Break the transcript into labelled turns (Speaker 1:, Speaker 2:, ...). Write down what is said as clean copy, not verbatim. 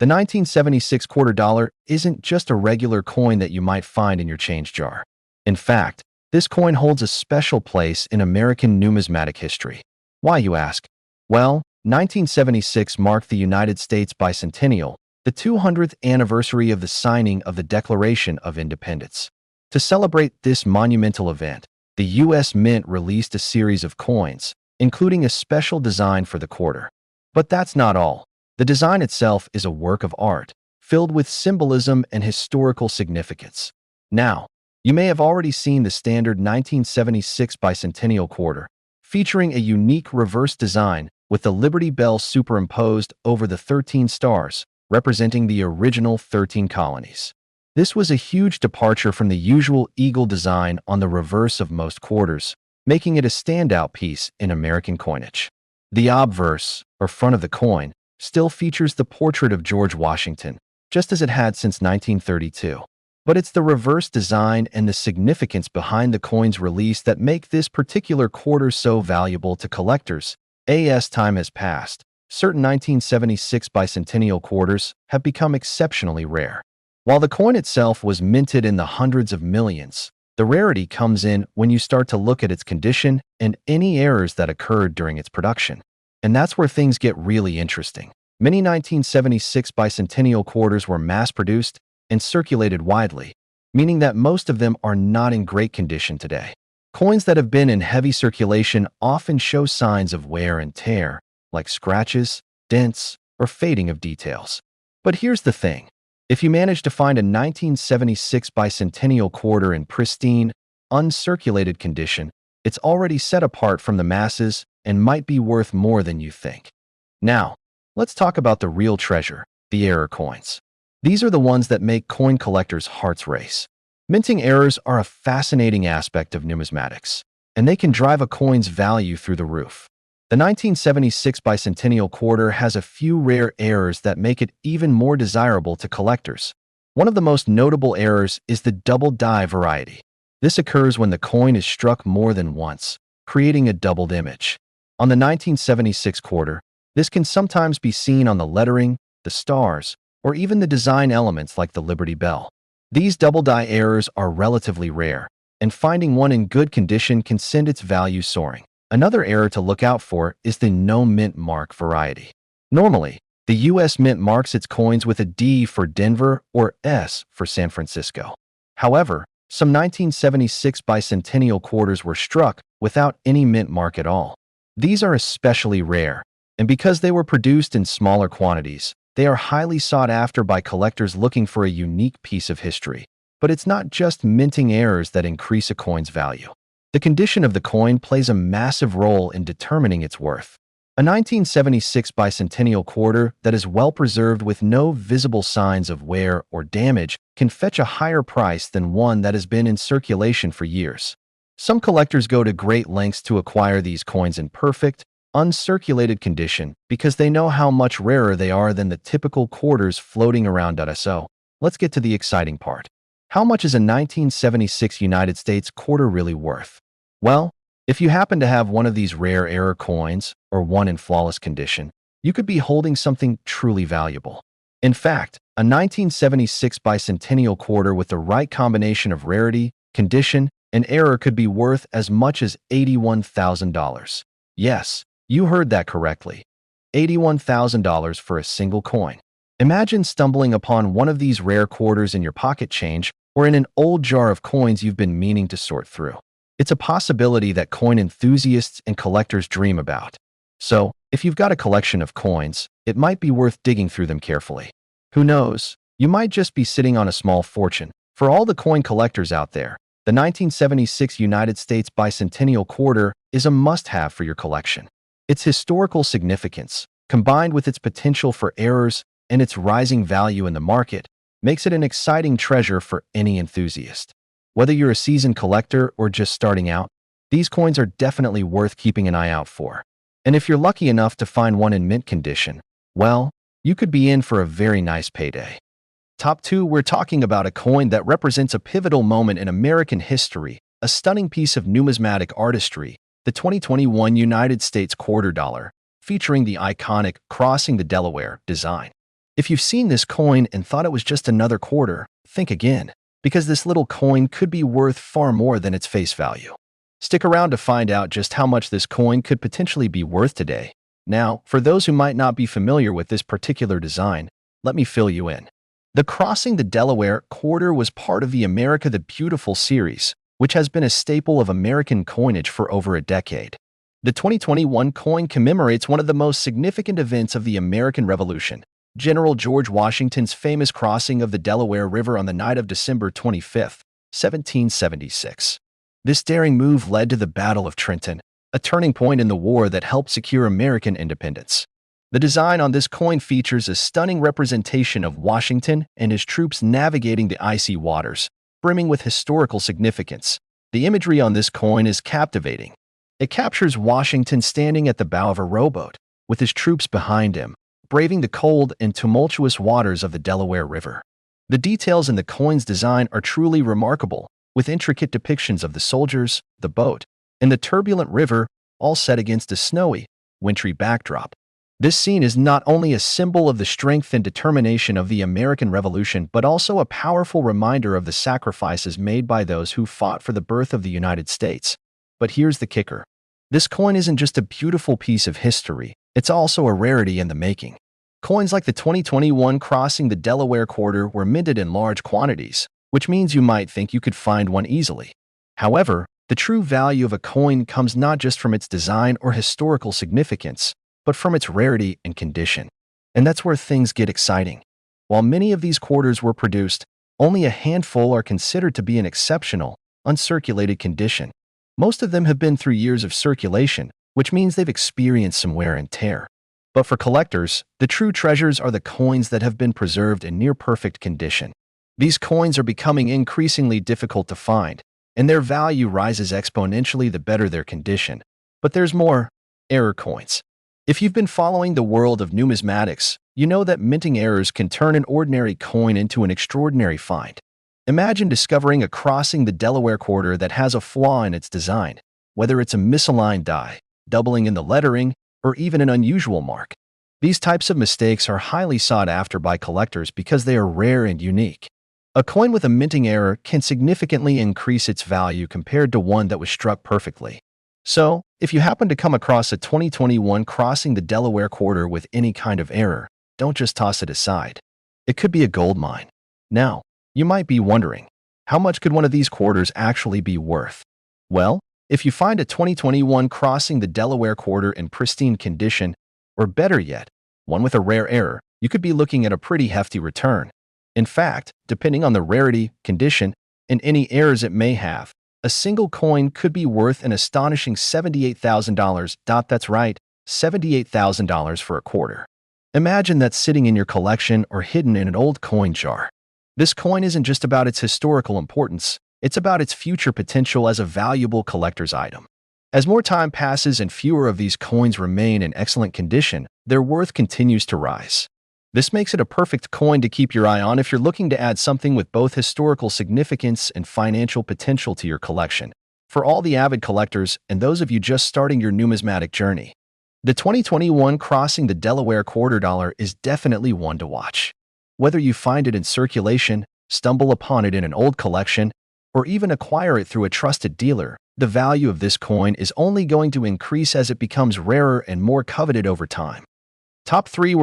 Speaker 1: The 1976 quarter dollar isn't just a regular coin that you might find in your change jar. In fact, this coin holds a special place in American numismatic history. Why, you ask? Well, 1976 marked the United States bicentennial, the 200th anniversary of the signing of the Declaration of Independence. To celebrate this monumental event, the U.S. Mint released a series of coins, including a special design for the quarter. But that's not all. The design itself is a work of art, filled with symbolism and historical significance. Now, you may have already seen the standard 1976 bicentennial quarter, featuring a unique reverse design with the Liberty Bell superimposed over the 13 stars, representing the original 13 colonies. This was a huge departure from the usual eagle design on the reverse of most quarters, making it a standout piece in American coinage. The obverse, or front of the coin, still features the portrait of George Washington, just as it had since 1932. But it's the reverse design and the significance behind the coin's release that make this particular quarter so valuable to collectors. As time has passed, certain 1976 bicentennial quarters have become exceptionally rare. While the coin itself was minted in the hundreds of millions, the rarity comes in when you start to look at its condition and any errors that occurred during its production. And that's where things get really interesting. Many 1976 bicentennial quarters were mass-produced and circulated widely, meaning that most of them are not in great condition today. Coins that have been in heavy circulation often show signs of wear and tear, like scratches, dents, or fading of details. But here's the thing. If you manage to find a 1976 bicentennial quarter in pristine, uncirculated condition, it's already set apart from the masses and might be worth more than you think. Now, let's talk about the real treasure, the error coins. These are the ones that make coin collectors' hearts race. Minting errors are a fascinating aspect of numismatics, and they can drive a coin's value through the roof. The 1976 bicentennial quarter has a few rare errors that make it even more desirable to collectors. One of the most notable errors is the double die variety. This occurs when the coin is struck more than once, creating a doubled image. On the 1976 quarter, this can sometimes be seen on the lettering, the stars, or even the design elements like the Liberty Bell. These double die errors are relatively rare, and finding one in good condition can send its value soaring. Another error to look out for is the no mint mark variety. Normally, the U.S. Mint marks its coins with a D for Denver or S for San Francisco. However, some 1976 bicentennial quarters were struck without any mint mark at all. These are especially rare, and because they were produced in smaller quantities, they are highly sought after by collectors looking for a unique piece of history. But it's not just minting errors that increase a coin's value. The condition of the coin plays a massive role in determining its worth. A 1976 bicentennial quarter that is well preserved with no visible signs of wear or damage can fetch a higher price than one that has been in circulation for years. Some collectors go to great lengths to acquire these coins in perfect, uncirculated condition because they know how much rarer they are than the typical quarters floating around. So, let's get to the exciting part. How much is a 1976 United States quarter really worth? Well, if you happen to have one of these rare error coins or one in flawless condition, you could be holding something truly valuable. In fact, a 1976 bicentennial quarter with the right combination of rarity, condition, and error could be worth as much as $81,000. Yes, you heard that correctly. $81,000 for a single coin. Imagine stumbling upon one of these rare quarters in your pocket change or in an old jar of coins you've been meaning to sort through. It's a possibility that coin enthusiasts and collectors dream about. So, if you've got a collection of coins, it might be worth digging through them carefully. Who knows? You might just be sitting on a small fortune. For all the coin collectors out there, the 1976 United States bicentennial quarter is a must-have for your collection. Its historical significance, combined with its potential for errors and its rising value in the market, makes it an exciting treasure for any enthusiast. Whether you're a seasoned collector or just starting out, these coins are definitely worth keeping an eye out for. And if you're lucky enough to find one in mint condition, well, you could be in for a very nice payday. Top 2, we're talking about a coin that represents a pivotal moment in American history, a stunning piece of numismatic artistry, the 2021 United States quarter dollar, featuring the iconic Crossing the Delaware design. If you've seen this coin and thought it was just another quarter, think again, because this little coin could be worth far more than its face value. Stick around to find out just how much this coin could potentially be worth today. Now, for those who might not be familiar with this particular design, let me fill you in. The Crossing the Delaware quarter was part of the America the Beautiful series, which has been a staple of American coinage for over a decade. The 2021 coin commemorates one of the most significant events of the American Revolution, General George Washington's famous crossing of the Delaware River on the night of December 25, 1776. This daring move led to the Battle of Trenton, a turning point in the war that helped secure American independence. The design on this coin features a stunning representation of Washington and his troops navigating the icy waters, brimming with historical significance. The imagery on this coin is captivating. It captures Washington standing at the bow of a rowboat, with his troops behind him, braving the cold and tumultuous waters of the Delaware River. The details in the coin's design are truly remarkable, with intricate depictions of the soldiers, the boat, and the turbulent river, all set against a snowy, wintry backdrop. This scene is not only a symbol of the strength and determination of the American Revolution, but also a powerful reminder of the sacrifices made by those who fought for the birth of the United States. But here's the kicker. This coin isn't just a beautiful piece of history, it's also a rarity in the making. Coins like the 2021 Crossing the Delaware quarter were minted in large quantities, which means you might think you could find one easily. However, the true value of a coin comes not just from its design or historical significance, but from its rarity and condition. And that's where things get exciting. While many of these quarters were produced, only a handful are considered to be in exceptional, uncirculated condition. Most of them have been through years of circulation, which means they've experienced some wear and tear. But for collectors, the true treasures are the coins that have been preserved in near-perfect condition. These coins are becoming increasingly difficult to find, and their value rises exponentially the better their condition. But there's more: error coins. If you've been following the world of numismatics, you know that minting errors can turn an ordinary coin into an extraordinary find. Imagine discovering a Crossing the Delaware quarter that has a flaw in its design, whether it's a misaligned die, doubling in the lettering, or even an unusual mark. These types of mistakes are highly sought after by collectors because they are rare and unique. A coin with a minting error can significantly increase its value compared to one that was struck perfectly. So, if you happen to come across a 2021 Crossing the Delaware quarter with any kind of error, don't just toss it aside. It could be a gold mine. Now, you might be wondering, how much could one of these quarters actually be worth? Well, if you find a 2021 Crossing the Delaware quarter in pristine condition, or better yet, one with a rare error, you could be looking at a pretty hefty return. In fact, depending on the rarity, condition, and any errors it may have, a single coin could be worth an astonishing $78,000. That's right, $78,000 for a quarter. Imagine that sitting in your collection or hidden in an old coin jar. This coin isn't just about its historical importance, it's about its future potential as a valuable collector's item. As more time passes and fewer of these coins remain in excellent condition, their worth continues to rise. This makes it a perfect coin to keep your eye on if you're looking to add something with both historical significance and financial potential to your collection. For all the avid collectors and those of you just starting your numismatic journey, the 2021 Crossing the Delaware quarter dollar is definitely one to watch. Whether you find it in circulation, stumble upon it in an old collection, or even acquire it through a trusted dealer, the value of this coin is only going to increase as it becomes rarer and more coveted over time. Top 3